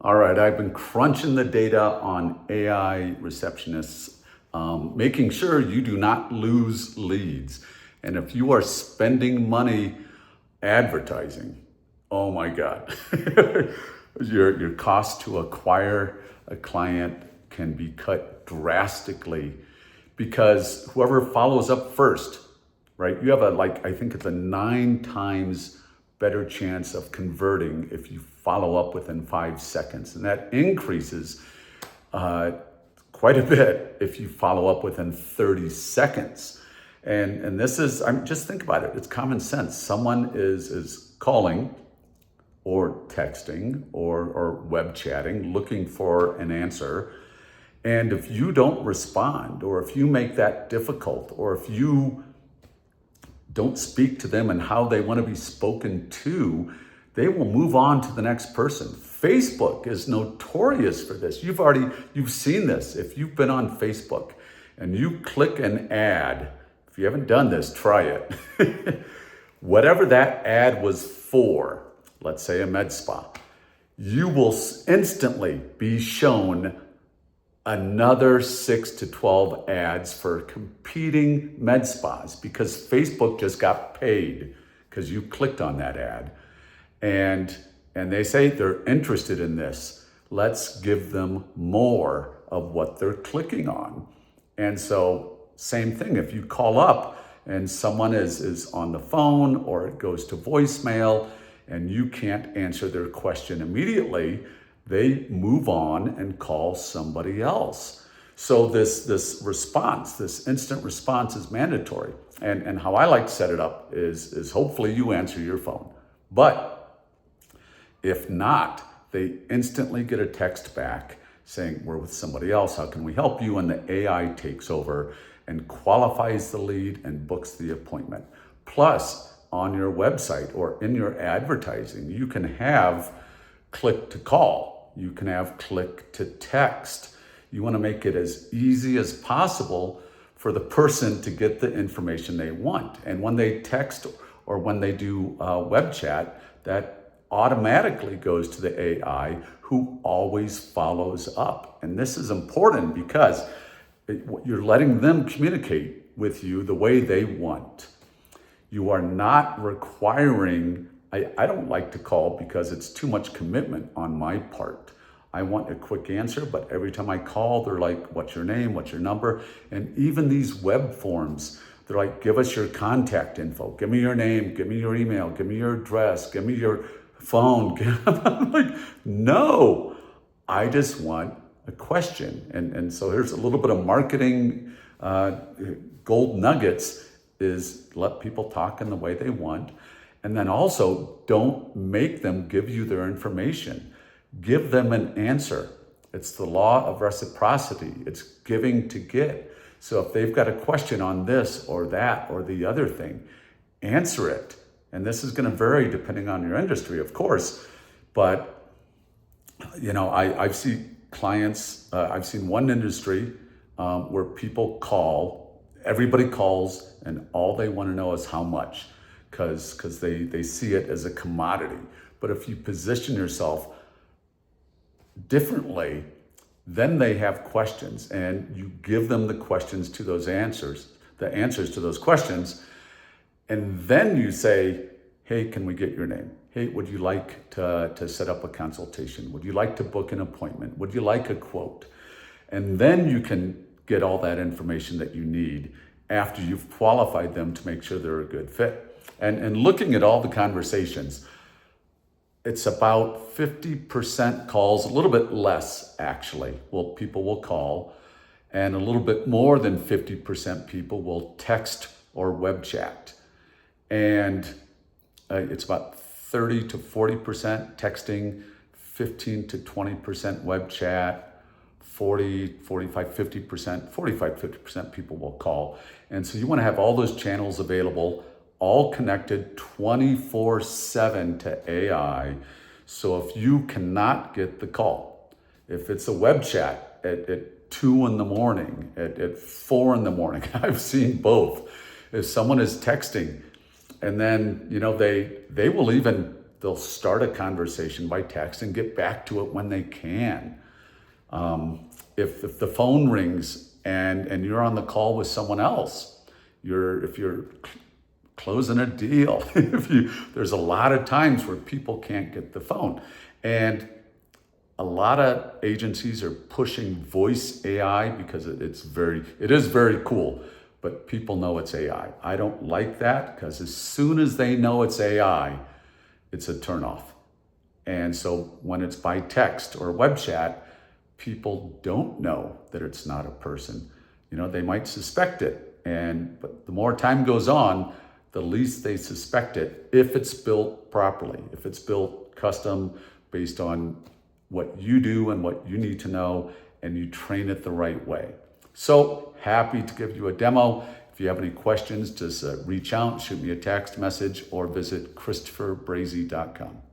All right, I've been crunching the data on AI receptionists, making sure you do not lose leads. And if you are spending money advertising, oh my God, your cost to acquire a client can be cut drastically because whoever follows up first, right? You have I think it's a 9 times better chance of converting if you follow up within 5 seconds. And that increases quite a bit if you follow up within 30 seconds. And this is, just think about it. It's common sense. Someone is calling or texting or web chatting looking for an answer. And if you don't respond, or if you make that difficult, or if you don't speak to them and how they want to be spoken to, they will move on to the next person. Facebook is notorious for this. You've seen this. If you've been on Facebook and you click an ad, if you haven't done this, try it. Whatever that ad was for, let's say a med spa, you will instantly be shown another 6 to 12 ads for competing med spas because Facebook just got paid because you clicked on that ad. And they say they're interested in this. Let's give them more of what they're clicking on. And so same thing, if you call up and someone is on the phone or it goes to voicemail and you can't answer their question immediately, they move on and call somebody else. So this response, this instant response is mandatory. And how I like to set it up is hopefully you answer your phone. But if not, they instantly get a text back saying, we're with somebody else, how can we help you? And the AI takes over and qualifies the lead and books the appointment. Plus, on your website or in your advertising, you can have click to call. You can have click to text. You want to make it as easy as possible for the person to get the information they want. And when they text or when they do web chat, that automatically goes to the AI who always follows up. And this is important because you're letting them communicate with you the way they want. You are not requiring, I don't like to call because it's too much commitment on my part. I want a quick answer, but every time I call, they're like, what's your name? What's your number? And even these web forms, they're like, give us your contact info. Give me your name, give me your email, give me your address, give me your phone. I'm like, no, I just want a question. And so here's a little bit of marketing gold nuggets is let people talk in the way they want. And then also don't make them give you their information. Give them an answer. It's the law of reciprocity. It's giving to get. So if they've got a question on this or that or the other thing, answer it. And this is going to vary depending on your industry, of course. But, I've seen clients, I've seen one industry where people call, everybody calls, and all they want to know is how much, because they see it as a commodity. But if you position yourself differently, then they have questions, and you give them the questions to those answers, the answers to those questions. And then you say, hey, can we get your name? Hey, would you like to set up a consultation? Would you like to book an appointment? Would you like a quote? And then you can get all that information that you need after you've qualified them to make sure they're a good fit. And looking at all the conversations, it's about 50% calls, a little bit less actually. Well, people will call, and a little bit more than 50% people will text or web chat. And it's about 30 to 40% texting, 15 to 20% web chat, 40, 45, 50%, 45, 50% people will call. And so you want to have all those channels available, all connected 24/7 to AI. So if you cannot get the call, if it's a web chat at 2 in the morning, at 4 in the morning, I've seen both. If someone is texting, and then, they will even they'll start a conversation by text and get back to it when they can. If the phone rings and you're on the call with someone else, if you're closing a deal, there's a lot of times where people can't get the phone. And a lot of agencies are pushing voice AI because it is very cool, but people know it's AI. I don't like that because as soon as they know it's AI, it's a turnoff. And so when it's by text or web chat, people don't know that it's not a person. They might suspect it, but the more time goes on, the least they suspect it if it's built properly, if it's built custom based on what you do and what you need to know, and you train it the right way. So happy to give you a demo. If you have any questions, just reach out, shoot me a text message, or visit ChristopherBrazy.com.